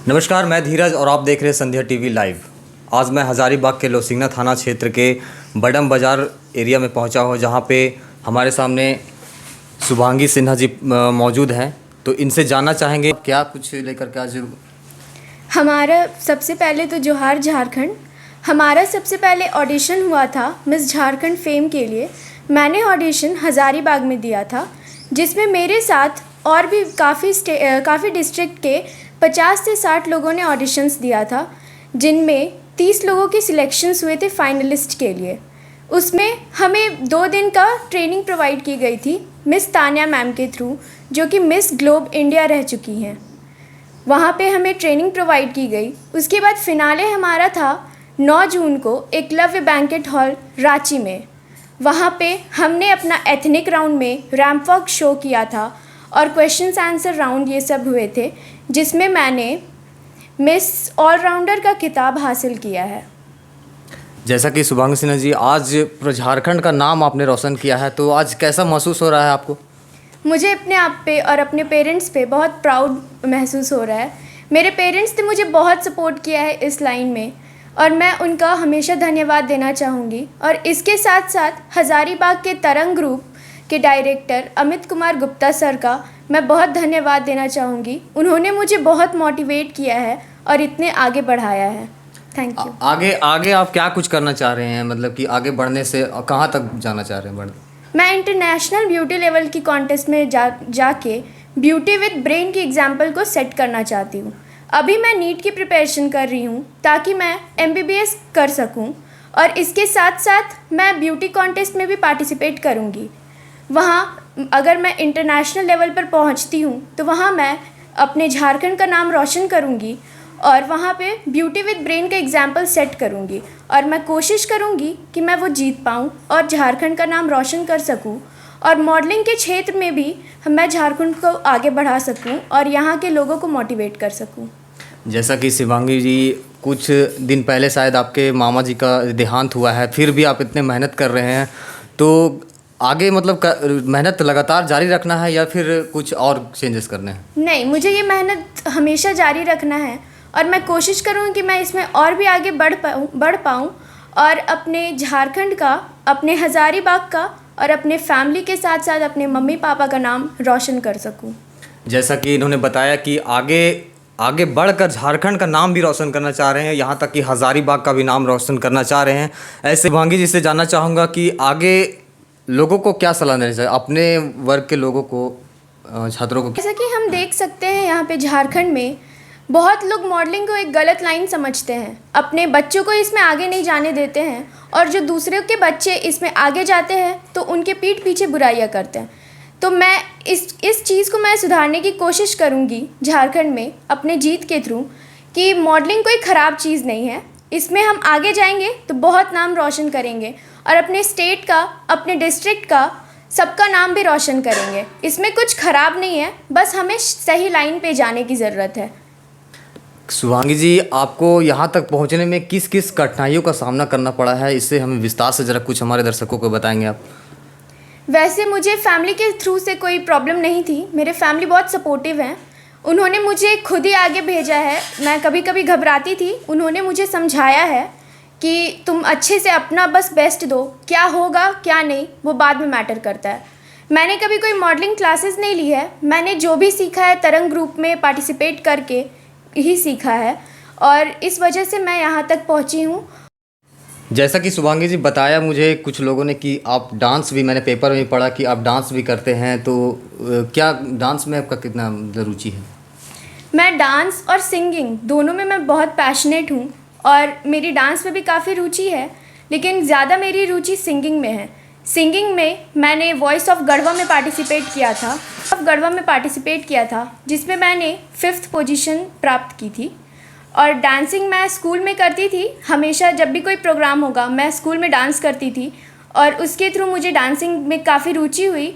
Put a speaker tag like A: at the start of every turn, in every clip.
A: नमस्कार, मैं धीरज और आप देख रहे हैं संध्या टीवी लाइव। आज मैं हज़ारीबाग के लोसिंगना थाना क्षेत्र के बडम बाज़ार एरिया में पहुंचा हूं, जहां पे हमारे सामने शुभांगी सिन्हा जी मौजूद हैं। तो इनसे जानना चाहेंगे क्या कुछ लेकर के आज।
B: हमारा सबसे पहले तो जोहार झारखंड। हमारा सबसे पहले ऑडिशन हुआ था मिस झारखंड फेम के लिए। मैंने ऑडिशन हज़ारीबाग में दिया था, जिसमें मेरे साथ और भी काफ़ी डिस्ट्रिक्ट के 50 से 60 लोगों ने ऑडिशंस दिया था, जिनमें 30 लोगों के सिलेक्शंस हुए थे फाइनलिस्ट के लिए। उसमें हमें 2 दिन का ट्रेनिंग प्रोवाइड की गई थी मिस तान्या मैम के थ्रू, जो कि मिस ग्लोब इंडिया रह चुकी हैं। वहाँ पे हमें ट्रेनिंग प्रोवाइड की गई। उसके बाद फिनाले हमारा था 9 जून को एकलव्य बैंकेट हॉल रांची में। वहाँ पे हमने अपना एथनिक राउंड में रैंप वॉक शो किया था और क्वेश्चंस आंसर राउंड ये सब हुए थे, जिसमें मैंने मिस ऑलराउंडर का खिताब हासिल किया है।
A: जैसा कि शुभांगी सिन्हा जी, आज पूरा झारखंड का नाम आपने रोशन किया है, तो आज कैसा महसूस हो रहा है आपको?
B: मुझे अपने आप पे और अपने पेरेंट्स पे बहुत प्राउड महसूस हो रहा है। मेरे पेरेंट्स ने मुझे बहुत सपोर्ट किया है इस लाइन में, और मैं उनका हमेशा धन्यवाद देना चाहूँगी। और इसके साथ साथ हज़ारीबाग के तरंग ग्रुप के डायरेक्टर अमित कुमार गुप्ता सर का मैं बहुत धन्यवाद देना चाहूँगी। उन्होंने मुझे बहुत मोटिवेट किया है और इतने आगे बढ़ाया है। Thank you.
A: आगे आप क्या कुछ करना चाह रहे हैं, मतलब कि आगे बढ़ने से कहाँ तक जाना चाह रहे हैं?
B: मैं इंटरनेशनल ब्यूटी लेवल की कॉन्टेस्ट में जाके ब्यूटी विद ब्रेन की एग्जाम्पल को सेट करना चाहती हूँ। अभी मैं नीट की प्रिपरेशन कर रही हूँ ताकि मैं MBBS कर सकूँ, और इसके साथ साथ मैं ब्यूटी कॉन्टेस्ट में भी पार्टिसिपेट करूँगी। वहाँ अगर मैं इंटरनेशनल लेवल पर पहुँचती हूँ तो वहाँ मैं अपने झारखंड का नाम रोशन करूँगी और वहाँ पे ब्यूटी विद ब्रेन का एग्जाम्पल सेट करूँगी, और मैं कोशिश करूँगी कि मैं वो जीत पाऊँ और झारखंड का नाम रोशन कर सकूँ, और मॉडलिंग के क्षेत्र में भी मैं झारखंड को आगे बढ़ा सकूँ और यहाँ के लोगों को मोटिवेट कर सकूँ।
A: जैसा कि शुभांगी जी, कुछ दिन पहले शायद आपके मामा जी का देहांत हुआ है, फिर भी आप इतने मेहनत कर रहे हैं, तो आगे मतलब मेहनत लगातार जारी रखना है या फिर कुछ और चेंजेस करने हैं?
B: नहीं, मुझे ये मेहनत हमेशा जारी रखना है, और मैं कोशिश करूँ कि मैं इसमें और भी आगे बढ़ पाऊँ और अपने झारखंड का, अपने हज़ारीबाग का और अपने फैमिली के साथ साथ अपने मम्मी पापा का नाम रोशन कर सकूँ।
A: जैसा कि इन्होंने बताया कि आगे बढ़कर झारखंड का नाम भी रोशन करना चाह रहे हैं, यहाँ तक कि हज़ारीबाग का भी नाम रोशन करना चाह रहे हैं। ऐसे शुभांगी जी से जानना चाहूँगा कि आगे लोगों को क्या सलाह देनी चाहिए, अपने वर्ग के लोगों को, छात्रों को?
B: जैसा कि हम देख सकते हैं यहाँ पे झारखंड में बहुत लोग मॉडलिंग को एक गलत लाइन समझते हैं, अपने बच्चों को इसमें आगे नहीं जाने देते हैं, और जो दूसरे के बच्चे इसमें आगे जाते हैं तो उनके पीठ पीछे बुराइयाँ करते हैं। तो मैं इस चीज़ को मैं सुधारने की कोशिश करूँगी झारखंड में अपने जीत के थ्रू, कि मॉडलिंग कोई ख़राब चीज़ नहीं है। इसमें हम आगे जाएंगे तो बहुत नाम रोशन करेंगे और अपने स्टेट का, अपने डिस्ट्रिक्ट का, सबका नाम भी रोशन करेंगे। इसमें कुछ ख़राब नहीं है, बस हमें सही लाइन पे जाने की ज़रूरत है।
A: शुभांगी जी, आपको यहाँ तक पहुँचने में किस किस कठिनाइयों का सामना करना पड़ा है, इससे हमें विस्तार से ज़रा कुछ हमारे दर्शकों को बताएंगे आप?
B: वैसे मुझे फैमिली के थ्रू से कोई प्रॉब्लम नहीं थी। मेरे फैमिली बहुत सपोर्टिव हैं। उन्होंने मुझे खुद ही आगे भेजा है। मैं कभी कभी घबराती थी, उन्होंने मुझे समझाया है कि तुम अच्छे से अपना बस बेस्ट दो, क्या होगा क्या नहीं वो बाद में मैटर करता है। मैंने कभी कोई मॉडलिंग क्लासेस नहीं ली है। मैंने जो भी सीखा है तरंग ग्रुप में पार्टिसिपेट करके ही सीखा है, और इस वजह से मैं यहाँ तक पहुँची हूँ।
A: जैसा कि शुभांगी जी बताया मुझे कुछ लोगों ने कि आप डांस भी, मैंने पेपर में पढ़ा कि आप डांस भी करते हैं, तो क्या डांस में आपका कितना रुचि है?
B: मैं डांस और सिंगिंग दोनों में मैं बहुत पैशनेट हूँ, और मेरी डांस में भी काफ़ी रुचि है, लेकिन ज़्यादा मेरी रुचि सिंगिंग में है। सिंगिंग में मैंने वॉइस ऑफ गढ़वा में पार्टिसिपेट किया था, जिसमें मैंने 5th पोजीशन प्राप्त की थी। और डांसिंग मैं स्कूल में करती थी हमेशा, जब भी कोई प्रोग्राम होगा मैं स्कूल में डांस करती थी, और उसके थ्रू मुझे डांसिंग में काफ़ी रुचि हुई,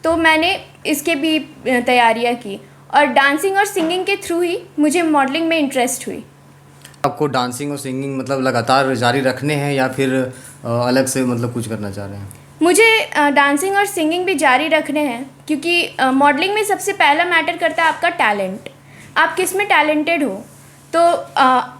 B: तो मैंने इसके भी तैयारियां की, और डांसिंग और सिंगिंग के थ्रू ही मुझे मॉडलिंग में इंटरेस्ट हुई।
A: आपको डांसिंग और सिंगिंग मतलब लगातार जारी रखने हैं या फिर अलग से मतलब कुछ करना चाह रहे हैं?
B: मुझे डांसिंग और सिंगिंग भी जारी रखने हैं, क्योंकि मॉडलिंग में सबसे पहला मैटर करता है आपका टैलेंट। आप किस में टैलेंटेड हो, तो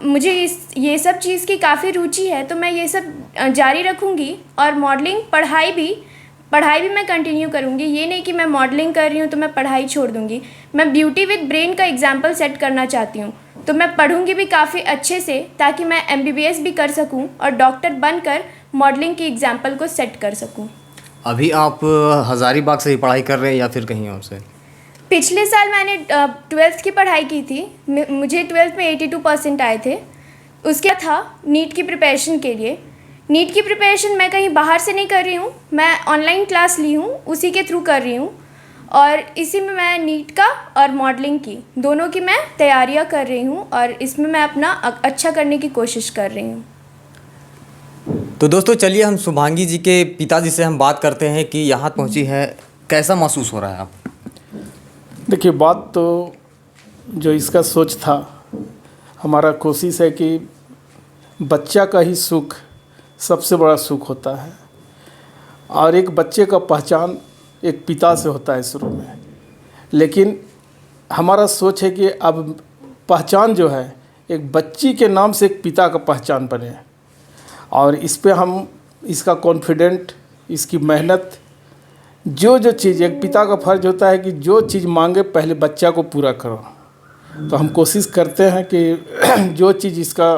B: मुझे ये सब चीज़ की काफ़ी रुचि है, तो मैं ये सब जारी रखूँगी। और मॉडलिंग पढ़ाई भी मैं कंटिन्यू करूँगी। ये नहीं कि मैं मॉडलिंग कर रही हूँ तो मैं पढ़ाई छोड़ दूँगी। मैं ब्यूटी विद ब्रेन का एग्जाम्पल सेट करना चाहती हूँ, तो मैं पढ़ूँगी भी काफ़ी अच्छे से, ताकि मैं MBBS भी कर सकूँ और डॉक्टर बनकर मॉडलिंग की एग्जाम्पल को सेट कर सकूँ।
A: अभी आप हज़ारीबाग से ही पढ़ाई कर रहे हैं या फिर कहीं और से?
B: पिछले साल मैंने 12th की पढ़ाई की थी। मुझे 12th में 82% आए थे। उसके था नीट की प्रिपरेशन के लिए। नीट की प्रिपरेशन मैं कहीं बाहर से नहीं कर रही हूँ, मैं ऑनलाइन क्लास ली हूँ, उसी के थ्रू कर रही हूँ। और इसी में मैं नीट का और मॉडलिंग की दोनों की मैं तैयारियाँ कर रही हूँ, और इसमें मैं अपना अच्छा करने की कोशिश कर रही हूँ।
A: तो दोस्तों चलिए हम शुभांगी जी के पिताजी से हम बात करते हैं कि यहाँ पहुँची है, कैसा महसूस हो रहा है आप?
C: देखिए, बात तो जो इसका सोच था, हमारा कोशिश है कि बच्चा का ही सुख सबसे बड़ा सुख होता है, और एक बच्चे का पहचान एक पिता से होता है शुरू में। लेकिन हमारा सोच है कि अब पहचान जो है एक बच्ची के नाम से एक पिता का पहचान बने, और इस पे हम इसका कॉन्फिडेंट, इसकी मेहनत, जो चीज़ एक पिता का फ़र्ज होता है कि जो चीज़ मांगे पहले बच्चा को पूरा करो। तो हम कोशिश करते हैं कि जो चीज़ इसका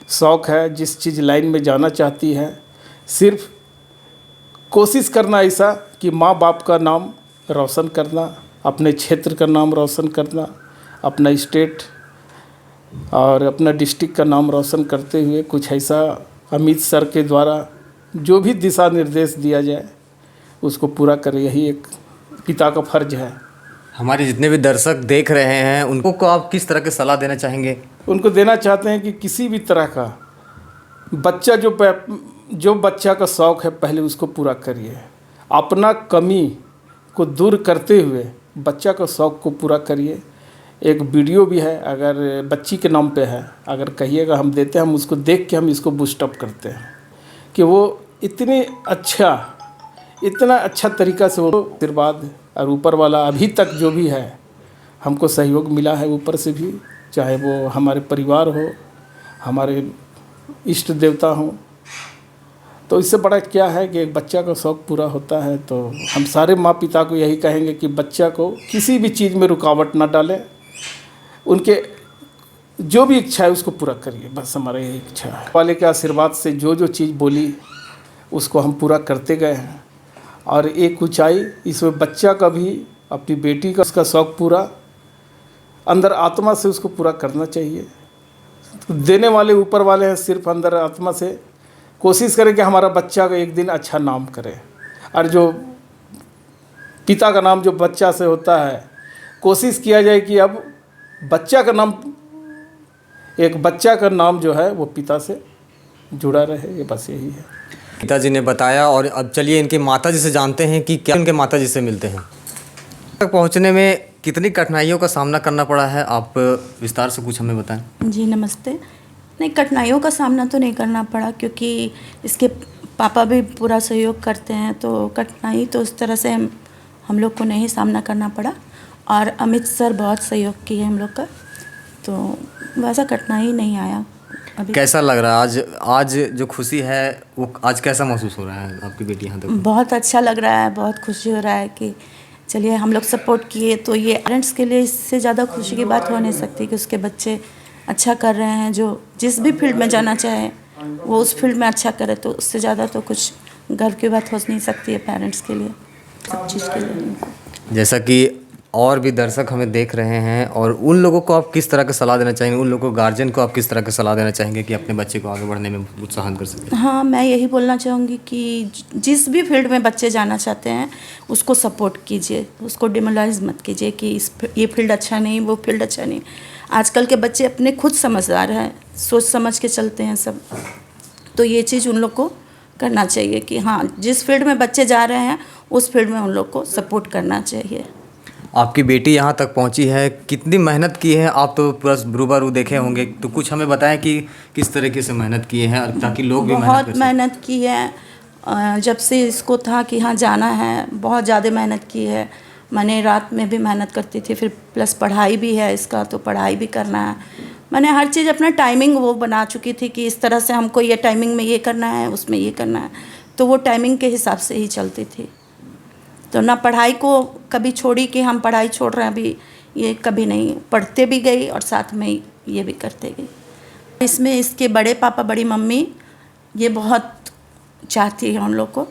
C: शौक़ है, जिस चीज़ लाइन में जाना चाहती है, सिर्फ कोशिश करना ऐसा कि माँ बाप का नाम रोशन करना, अपने क्षेत्र का नाम रोशन करना, अपना स्टेट और अपना डिस्ट्रिक्ट का नाम रोशन करते हुए कुछ ऐसा अमित सर के द्वारा जो भी दिशा निर्देश दिया जाए उसको पूरा करें। यही एक पिता का फ़र्ज है।
A: हमारे जितने भी दर्शक देख रहे हैं उनको को आप किस तरह की सलाह देना चाहेंगे?
C: उनको देना चाहते हैं कि किसी भी तरह का बच्चा जो बच्चा का शौक़ है पहले उसको पूरा करिए। अपना कमी को दूर करते हुए बच्चा का शौक़ को पूरा करिए। एक वीडियो भी है, अगर बच्ची के नाम पे है, अगर कहिएगा हम देते हैं, हम उसको देख के हम इसको बूस्टअप करते हैं कि वो इतना अच्छा तरीक़ा से वो आशीर्वाद और ऊपर वाला अभी तक जो भी है हमको सहयोग मिला है ऊपर से भी, चाहे वो हमारे परिवार हो, हमारे इष्ट देवता हो। तो इससे बड़ा क्या है कि एक बच्चा का शौक़ पूरा होता है। तो हम सारे माँ पिता को यही कहेंगे कि बच्चा को किसी भी चीज़ में रुकावट ना डालें, उनके जो भी इच्छा है उसको पूरा करिए, बस हमारा यही इच्छा है। वाले के आशीर्वाद से जो चीज़ बोली उसको हम पूरा करते गए हैं, और एक ऊंचाई इसमें बच्चा का भी, अपनी बेटी का, उसका शौक़ पूरा अंदर आत्मा से उसको पूरा करना चाहिए। तो देने वाले ऊपर वाले हैं, सिर्फ अंदर आत्मा से कोशिश करें कि हमारा बच्चा का एक दिन अच्छा नाम करे। और जो पिता का नाम जो बच्चा से होता है, कोशिश किया जाए कि अब बच्चा का नाम जो है वो पिता से जुड़ा रहे। ये बस यही है।
A: पिताजी ने बताया, और अब चलिए इनके माताजी से जानते हैं कि क्या उनके माताजी से मिलते हैं। तक पहुंचने में कितनी कठिनाइयों का सामना करना पड़ा है, आप विस्तार से कुछ हमें बताएं।
D: जी नमस्ते। नहीं, कठिनाइयों का सामना तो नहीं करना पड़ा, क्योंकि इसके पापा भी पूरा सहयोग करते हैं, तो कठिनाई तो उस तरह से हम लोग को नहीं सामना करना पड़ा। और अमित सर बहुत सहयोग किए हम लोग का, तो वैसा कठिनाई नहीं आया अभी।
A: कैसा लग रहा है आज जो खुशी है वो आज कैसा महसूस हो रहा है आपकी बेटी यहाँ तक?
D: बहुत अच्छा लग रहा है, बहुत खुशी हो रहा है कि चलिए हम लोग सपोर्ट किए, तो ये पेरेंट्स के लिए इससे ज़्यादा खुशी की बात हो नहीं सकती कि उसके बच्चे अच्छा कर रहे हैं। जो जिस भी फील्ड में जाना चाहे वो उस फील्ड में अच्छा करे, तो उससे ज़्यादा तो कुछ गर्व की बात हो नहीं सकती है पेरेंट्स के लिए, सब चीज़ के लिए।
A: जैसा कि और भी दर्शक हमें देख रहे हैं, और उन लोगों को आप किस तरह की सलाह देना चाहेंगे, उन लोगों को, गार्जियन को आप किस तरह की सलाह देना चाहेंगे कि अपने बच्चे को आगे बढ़ने में उत्साहित कर सकें?
D: हाँ, मैं यही बोलना चाहूँगी कि जिस भी फील्ड में बच्चे जाना चाहते हैं उसको सपोर्ट कीजिए, उसको डिमोरलाइज मत कीजिए कि ये फील्ड अच्छा नहीं, वो फील्ड अच्छा नहीं। आजकल के बच्चे अपने खुद समझदार हैं, सोच समझ के चलते हैं सब, तो ये चीज़ उन लोग को करना चाहिए कि हाँ, जिस फील्ड में बच्चे जा रहे हैं उस फील्ड में उन लोग को सपोर्ट करना चाहिए।
A: आपकी बेटी यहाँ तक पहुँची है, कितनी मेहनत की है, आप तो पूरा रूबरू देखे होंगे, तो कुछ हमें बताएं कि किस तरीके से मेहनत की है, ताकि लोग भी
D: बहुत मेहनत की है। जब से इसको था कि हाँ जाना है, बहुत ज़्यादा मेहनत की है। मैंने रात में भी मेहनत करती थी, फिर प्लस पढ़ाई भी है इसका, तो पढ़ाई भी करना है। मैंने हर चीज़ अपना टाइमिंग वो बना चुकी थी कि इस तरह से हमको ये टाइमिंग में ये करना है, उसमें ये करना है, तो वो टाइमिंग के हिसाब से ही चलती थी। तो ना पढ़ाई को कभी छोड़ी कि हम पढ़ाई छोड़ रहे हैं अभी, ये कभी नहीं, पढ़ते भी गई और साथ में ये भी करते गई। इसमें इसके बड़े पापा बड़ी मम्मी ये बहुत चाहती है उन लोग को,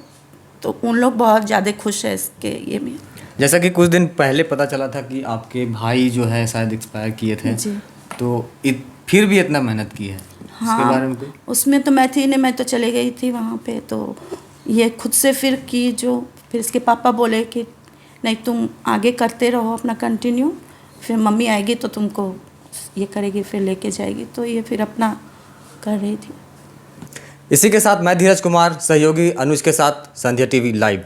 D: तो उन लोग बहुत ज़्यादा खुश है इसके ये में।
A: जैसा कि कुछ दिन पहले पता चला था कि आपके भाई जो है शायद एक्सपायर किए थे,
D: जी।
A: तो फिर भी इतना मेहनत की है, उसके बारे में कोई?
D: उसमें तो मैं थी नहीं, मैं तो चले गई थी वहाँ पे, तो ये खुद से फिर की जो, फिर इसके पापा बोले कि नहीं तुम आगे करते रहो अपना कंटिन्यू, फिर मम्मी आएगी तो तुमको ये करेगी, फिर लेके जाएगी, तो ये फिर अपना कर रही थी।
A: इसी के साथ मैं धीरज कुमार, सहयोगी अनुज के साथ संध्या टीवी लाइव।